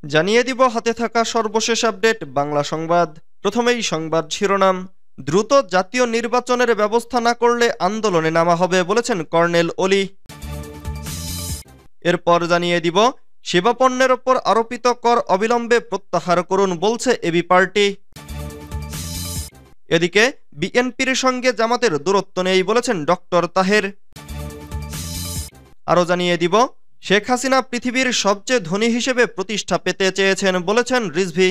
জানিয়ে দিব হাতে থাকা সর্বশেষ আপডেট বাংলা সংবাদ। প্রথমেই সংবাদ শিরোনাম। দ্রুত জাতীয় নির্বাচনের ব্যবস্থা না করলে আন্দোলনে নামা হবে বলেছেন কর্নেল ওলি। এরপর জানিয়ে দিব সেবা পণ্যের ওপর আরোপিত কর অবিলম্বে প্রত্যাহার করুন বলছে এবি পার্টি। এদিকে বিএনপির সঙ্গে জামাতের দূরত্ব নেই বলেছেন ডক্টর তাহের। আরও জানিয়ে দিব শেখ হাসিনা পৃথিবীর সবচেয়ে ধনী হিসেবে প্রতিষ্ঠা পেতে চেয়েছেন বলেছেন রিজভী।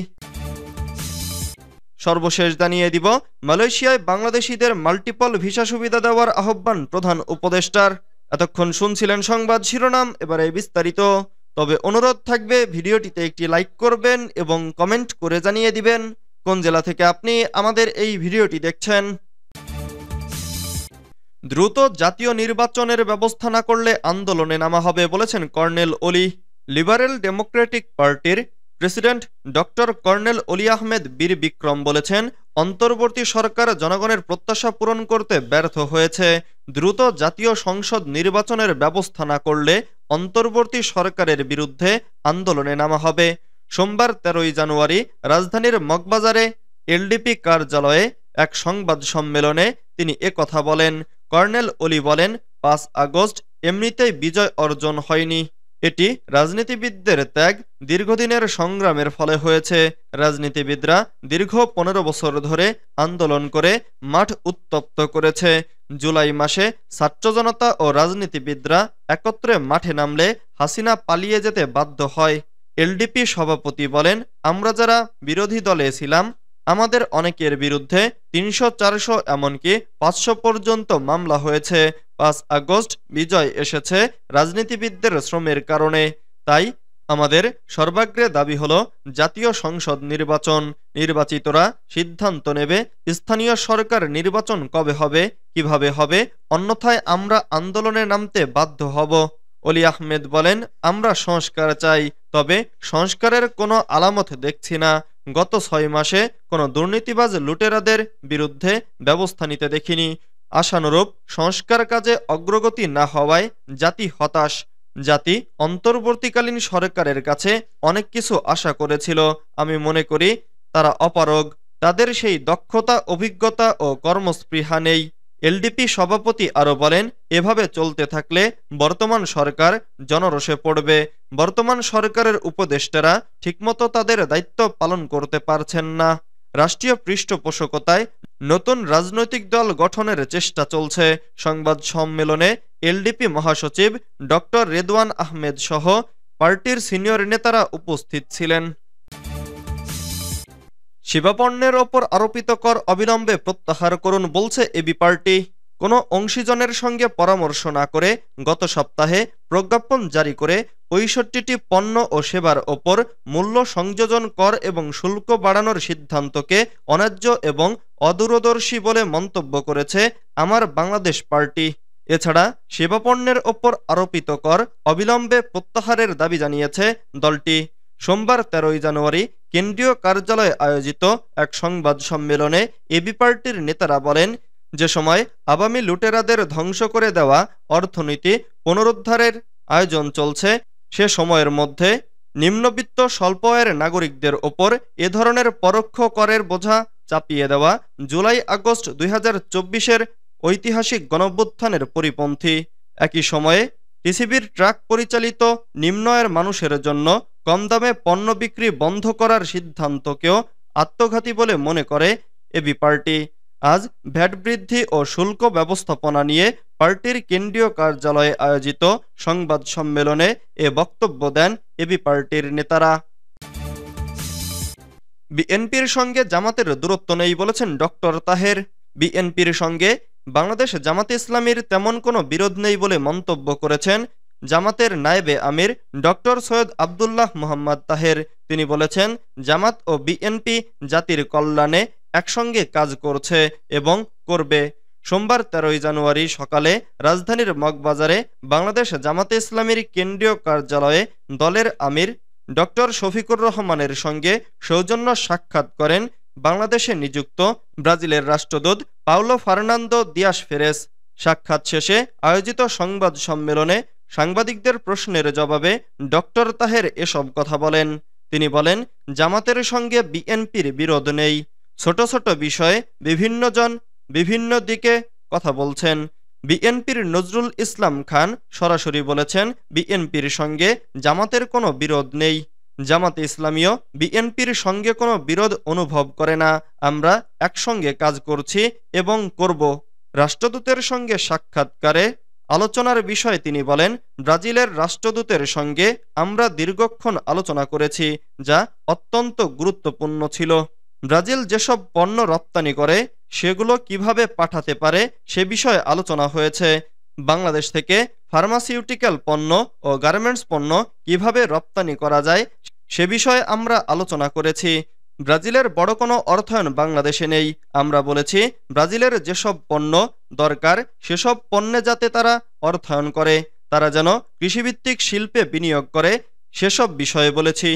সর্বশেষ জানিয়ে দিব মালয়েশিয়ায় বাংলাদেশিদের মাল্টিপল ভিসা সুবিধা দেওয়ার আহ্বান প্রধান উপদেষ্টার। এতক্ষণ শুনছিলেন সংবাদ শিরোনাম, এবারে বিস্তারিত। তবে অনুরোধ থাকবে ভিডিওটিতে একটি লাইক করবেন এবং কমেন্ট করে জানিয়ে দিবেন কোন জেলা থেকে আপনি আমাদের এই ভিডিওটি দেখছেন। দ্রুত জাতীয় নির্বাচনের ব্যবস্থা না করলে আন্দোলনে নামা হবে বলেছেন কর্নেল ওলি। লিবারেল ডেমোক্রেটিক পার্টির প্রেসিডেন্ট ডক্টর কর্নেল ওলি আহমেদ বীর বিক্রম বলেছেন, অন্তর্বর্তী সরকার জনগণের প্রত্যাশা পূরণ করতে ব্যর্থ হয়েছে। দ্রুত জাতীয় সংসদ নির্বাচনের ব্যবস্থা না করলে অন্তর্বর্তী সরকারের বিরুদ্ধে আন্দোলনে নামা হবে। সোমবার 13 জানুয়ারি রাজধানীর মগবাজারে এলডিপি কার্যালয়ে এক সংবাদ সম্মেলনে তিনি একথা বলেন। কর্নেল ওলি বলেন, 5 আগস্ট এমনিতেই বিজয় অর্জন হয়নি, এটি রাজনীতিবিদদের ত্যাগ, দীর্ঘদিনের সংগ্রামের ফলে হয়েছে। রাজনীতিবিদরা দীর্ঘ 15 বছর ধরে আন্দোলন করে মাঠ উত্তপ্ত করেছে। জুলাই মাসে ছাত্র জনতা ও রাজনীতিবিদরা একত্রে মাঠে নামলে হাসিনা পালিয়ে যেতে বাধ্য হয়। এলডিপি সভাপতি বলেন, আমরা যারা বিরোধী দলে ছিলাম আমাদের অনেকের বিরুদ্ধে 300, 400 এমনকি 500 পর্যন্ত মামলা হয়েছে। 5 আগস্ট বিজয় এসেছে রাজনীতিবিদদের শ্রমের কারণে। তাই আমাদের সর্বাগ্রে দাবি হলো জাতীয় সংসদ নির্বাচন। নির্বাচিতরা সিদ্ধান্ত নেবে স্থানীয় সরকার নির্বাচন কবে হবে, কিভাবে হবে, অন্যথায় আমরা আন্দোলনে নামতে বাধ্য হব। ওলি আহমেদ বলেন, আমরা সংস্কার চাই, তবে সংস্কারের কোনো আলামত দেখছি না। গত 6 মাসে কোনো দুর্নীতিবাজ লুটেরাদের বিরুদ্ধে ব্যবস্থা নিতে দেখিনি। আশানুরূপ সংস্কার কাজে অগ্রগতি না হওয়ায় জাতি হতাশ। জাতি অন্তর্বর্তীকালীন সরকারের কাছে অনেক কিছু আশা করেছিল। আমি মনে করি তারা অপারগ, তাদের সেই দক্ষতা, অভিজ্ঞতা ও কর্মস্পৃহা নেই। এলডিপি সভাপতি আরও বলেন, এভাবে চলতে থাকলে বর্তমান সরকার জনরোষে পড়বে। বর্তমান সরকারের উপদেষ্টারা ঠিকমতো তাদের দায়িত্ব পালন করতে পারছেন না। রাষ্ট্রীয় পৃষ্ঠপোষকতায় নতুন রাজনৈতিক দল গঠনের চেষ্টা চলছে। সংবাদ সম্মেলনে এলডিপি মহাসচিব ডক্টর রেদওয়ান আহমেদ সহ পার্টির সিনিয়র নেতারা উপস্থিত ছিলেন। সেবাপণ্যের ওপর আরোপিত কর অবিলম্বে প্রত্যাহার করুন বলছে এবি পার্টি। কোনো অংশীজনের সঙ্গে পরামর্শ না করে গত সপ্তাহে প্রজ্ঞাপন জারি করে 65টি পণ্য ও সেবার ওপর মূল্য সংযোজন কর এবং শুল্ক বাড়ানোর সিদ্ধান্তকে অন্যায্য এবং অদূরদর্শী বলে মন্তব্য করেছে আমার বাংলাদেশ পার্টি। এছাড়া সেবাপণ্যের ওপর আরোপিত কর অবিলম্বে প্রত্যাহারের দাবি জানিয়েছে দলটি। সোমবার 13 জানুয়ারি কেন্দ্রীয় কার্যালয়ে আয়োজিত এক সংবাদ সম্মেলনে এবি পার্টির নেতারা বলেন, যে সময় আওয়ামী লুটেরাদের ধ্বংস করে দেওয়া অর্থনীতি পুনরুদ্ধারের আয়োজন চলছে, সে সময়ের মধ্যে নিম্নবিত্ত স্বল্প আয়ের নাগরিকদের ওপর এ ধরনের পরোক্ষ করের বোঝা চাপিয়ে দেওয়া জুলাই আগস্ট 2024-এর ঐতিহাসিক গণঅভ্যুত্থানের পরিপন্থী। একই সময়ে টিসিবির ট্রাক পরিচালিত নিম্ন আয়ের মানুষের জন্য কম দামে পণ্য বিক্রি বন্ধ করার সিদ্ধান্তকেও আত্মঘাতী বলে মনে করে এবি পার্টি। আজ ভ্যাট বৃদ্ধি ও শুল্ক ব্যবস্থাপনা নিয়ে পার্টির কেন্দ্রীয় কার্যালয়ে আয়োজিত সংবাদ সম্মেলনে এ বক্তব্য দেন এবি পার্টির নেতারা। বিএনপির সঙ্গে জামাতের দূরত্ব নেই বলেছেন ডক্টর তাহের। বিএনপির সঙ্গে বাংলাদেশ জামাতে ইসলামীর তেমন কোনো বিরোধ নেই বলে মন্তব্য করেছেন জামাতের নায়েবে আমির ডক্টর সৈয়দ আবদুল্লাহ মোহাম্মদ তাহের। তিনি বলেছেন, জামাত ও বিএনপি জাতির কল্যাণে একসঙ্গে কাজ করছে এবং করবে। সোমবার 13 জানুয়ারি সকালে রাজধানীর মগবাজারে বাংলাদেশ জামাতে ইসলামীর কেন্দ্রীয় কার্যালয়ে দলের আমির ডক্টর শফিকুর রহমানের সঙ্গে সৌজন্য সাক্ষাৎ করেন বাংলাদেশে নিযুক্ত ব্রাজিলের রাষ্ট্রদূত পাওলো ফার্নান্দো দিয়াস ফেরেস। সাক্ষাৎ শেষে আয়োজিত সংবাদ সম্মেলনে সাংবাদিকদের প্রশ্নের জবাবে ডক্টর তাহের এসব কথা বলেন। তিনি বলেন, জামাতের সঙ্গে বিএনপির বিরোধ নেই। ছোট ছোট বিষয়ে বিভিন্নজন বিভিন্ন দিকে কথা বলছেন। বিএনপির নজরুল ইসলাম খান সরাসরি বলেছেন, বিএনপির সঙ্গে জামাতের কোনো বিরোধ নেই। জামাতে ইসলামীও বিএনপির সঙ্গে কোনো বিরোধ অনুভব করে না। আমরা একসঙ্গে কাজ করছি এবং করব। রাষ্ট্রদূতের সঙ্গে সাক্ষাৎকারে আলোচনার বিষয়ে তিনি বলেন, ব্রাজিলের রাষ্ট্রদূতের সঙ্গে আমরা দীর্ঘক্ষণ আলোচনা করেছি, যা অত্যন্ত গুরুত্বপূর্ণ ছিল। ব্রাজিল যেসব পণ্য রপ্তানি করে সেগুলো কিভাবে পাঠাতে পারে সে বিষয়ে আলোচনা হয়েছে। বাংলাদেশ থেকে ফার্মাসিউটিক্যাল পণ্য ও গার্মেন্টস পণ্য কিভাবে রপ্তানি করা যায় সে বিষয়ে আমরা আলোচনা করেছি। ব্রাজিলের বড় কোনো অর্থায়ন বাংলাদেশে নেই। আমরা বলেছি, ব্রাজিলের যেসব পণ্য দরকার সেসব পণ্যে যাতে তারা অর্থায়ন করে, তারা যেন কৃষিভিত্তিক শিল্পে বিনিয়োগ করে, সেসব বিষয়ে বলেছি।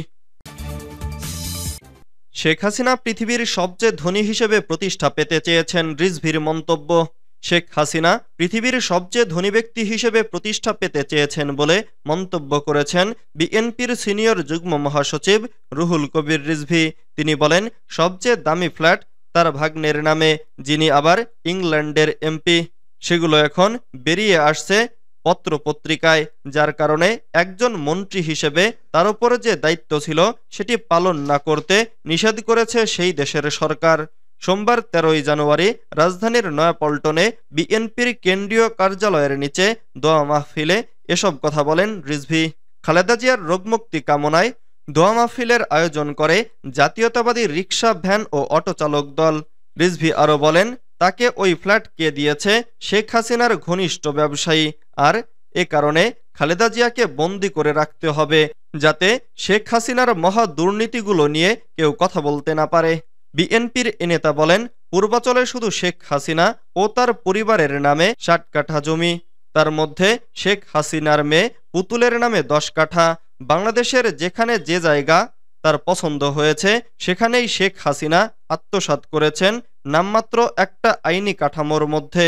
শেখ হাসিনা পৃথিবীর সবচেয়ে ধনী হিসেবে প্রতিষ্ঠা পেতে চেয়েছেন, রিজভির মন্তব্য। শেখ হাসিনা পৃথিবীর সবচেয়ে ধনী ব্যক্তি হিসেবে প্রতিষ্ঠা পেতে চেয়েছেন বলে মন্তব্য করেছেন বিএনপির সিনিয়র যুগ্ম মহাসচিব রুহুল কবির রিজভী। তিনি বলেন, সবচেয়ে দামি ফ্ল্যাট তার ভাগ্নের নামে, যিনি আবার ইংল্যান্ডের এমপি। সেগুলো এখন বেরিয়ে আসছে পত্রপত্রিকায়, যার কারণে একজন মন্ত্রী হিসেবে তার উপরে যে দায়িত্ব ছিল সেটি পালন না করতে নিষেধ করেছে সেই দেশের সরকার। সোমবার 13 জানুয়ারি রাজধানীর নয়াপল্টনে বিএনপির কেন্দ্রীয় কার্যালয়ের নিচে দোয়া মাহফিলে এসব কথা বলেন রিজভী। খালেদা জিয়ার রোগমুক্তি কামনায় দোয়া মাহফিলের আয়োজন করে জাতীয়তাবাদী রিকশা, ভ্যান ও অটো চালক দল। রিজভী আরও বলেন, তাকে ওই ফ্ল্যাট কে দিয়েছে শেখ হাসিনার ঘনিষ্ঠ ব্যবসায়ী, আর এ কারণে খালেদা জিয়াকে বন্দি করে রাখতে হবে, যাতে শেখ হাসিনার মহা দুর্নীতিগুলো নিয়ে কেউ কথা বলতে না পারে। বিএনপির এ নেতা বলেন, পূর্বাচলে শুধু শেখ হাসিনা ও তার পরিবারের নামে 60 কাঠা জমি, তার মধ্যে শেখ হাসিনার মেয়ে পুতুলের নামে 10 কাঠা। বাংলাদেশের যেখানে যে জায়গা তার পছন্দ হয়েছে সেখানেই শেখ হাসিনা আত্মসাৎ করেছেন, নামমাত্র একটা আইনি কাঠামোর মধ্যে।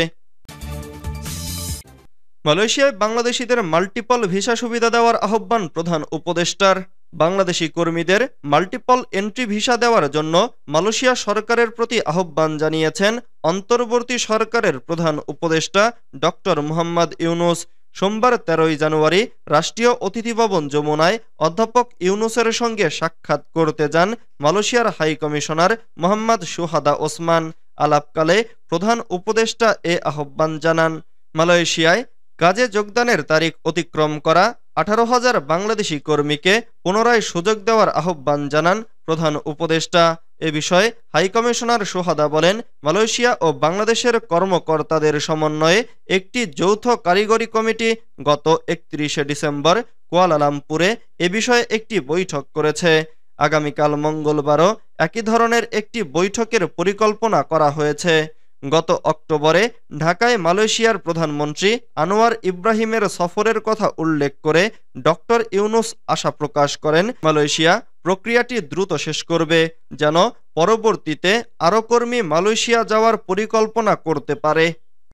মালয়েশিয়ায় বাংলাদেশিদের মাল্টিপল ভিসা সুবিধা দেওয়ার আহ্বান প্রধান উপদেষ্টার। বাংলাদেশি কর্মীদের মাল্টিপল এন্ট্রি ভিসা দেওয়ার জন্য মালয়েশিয়া সরকারের প্রতি আহ্বান জানিয়েছেন অন্তর্বর্তী সরকারের প্রধান উপদেষ্টা ডক্টর মুহাম্মদ ইউনুস। সোমবার 13 জানুয়ারি রাষ্ট্রীয় অতিথি ভবন যমুনায় অধ্যাপক ইউনুসের সঙ্গে সাক্ষাৎ করতে যান মালয়েশিয়ার হাই কমিশনার মোহাম্মদ সুহাদা ওসমান। আলাপকালে প্রধান উপদেষ্টা এ আহ্বান জানান। মালয়েশিয়ায় কাজে যোগদানের তারিখ অতিক্রম করা 18,000 বাংলাদেশি কর্মীকে পুনরায় সুযোগ দেওয়ার আহ্বান জানান প্রধান উপদেষ্টা। এ বিষয়ে হাইকমিশনার সুহাদা বলেন, মালয়েশিয়া ও বাংলাদেশের কর্মকর্তাদের সমন্বয়ে একটি যৌথ কারিগরি কমিটি গত 31 ডিসেম্বর কুয়ালালামপুরে এ বিষয়ে একটি বৈঠক করেছে। আগামীকাল মঙ্গলবারও একই ধরনের একটি বৈঠকের পরিকল্পনা করা হয়েছে। গত অক্টোবরে ঢাকায় মালয়েশিয়ার প্রধানমন্ত্রী আনোয়ার ইব্রাহিমের সফরের কথা উল্লেখ করে ডক্টর ইউনুস আশা প্রকাশ করেন, মালয়েশিয়া প্রক্রিয়াটি দ্রুত শেষ করবে, যেন পরবর্তীতে আরও কর্মী মালয়েশিয়া যাওয়ার পরিকল্পনা করতে পারে।